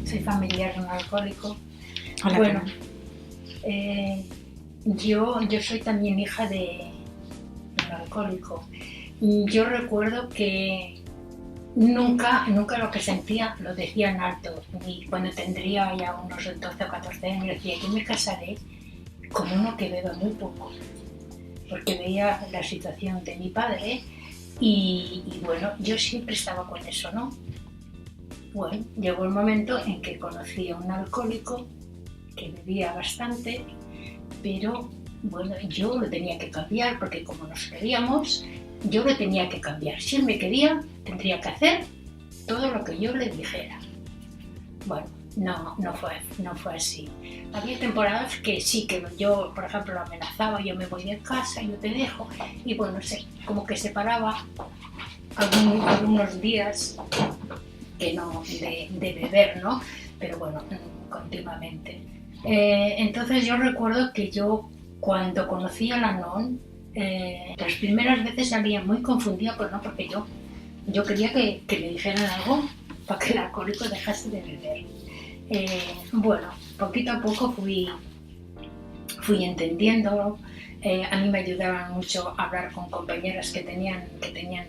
soy familiar de un alcohólico. Hola, Bueno, yo soy también hija de un alcohólico. Yo recuerdo que nunca lo que sentía lo decía en alto. Y cuando tendría ya unos 12 o 14 años decía, yo me casaré con uno que beba muy poco, porque veía la situación de mi padre y bueno, yo siempre estaba con eso, ¿no? Bueno, llegó el momento en que conocí a un alcohólico que bebía bastante, pero bueno, yo lo tenía que cambiar porque como nos queríamos, yo lo tenía que cambiar. Si él me quería, tendría que hacer todo lo que yo le dijera. Bueno, no fue así. Había temporadas que sí, que yo, por ejemplo, lo amenazaba, yo me voy de casa, yo te dejo, y bueno, como que se paraba algunos días que no, de beber, ¿no? Pero bueno, continuamente. Entonces yo recuerdo que yo, cuando conocí a la NON, las primeras veces salía muy confundida, pues no, porque yo quería que me dijeran algo para que el alcohólico dejase de beber. Bueno, poquito a poco fui entendiendo. A mí me ayudaba mucho a hablar con compañeras que tenían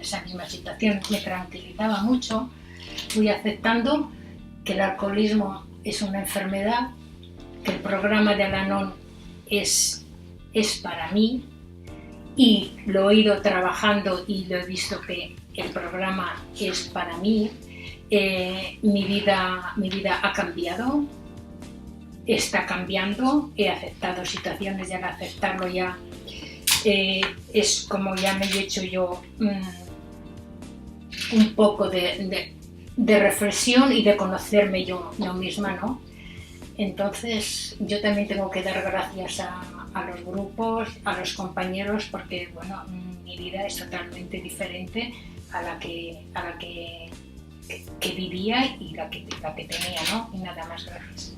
esa misma situación, me tranquilizaba mucho. Fui aceptando que el alcoholismo es una enfermedad, que el programa de Al-Anon es para mí, y lo he ido trabajando y lo he visto que el programa es para mí. Mi vida ha cambiado, está cambiando, he aceptado situaciones y al aceptarlo ya es como ya me he hecho yo un poco de reflexión y de conocerme yo misma, ¿no? Entonces yo también tengo que dar gracias a los grupos, a los compañeros, porque bueno, mi vida es totalmente diferente a la que vivía y la que tenía, ¿no? Y nada más, gracias.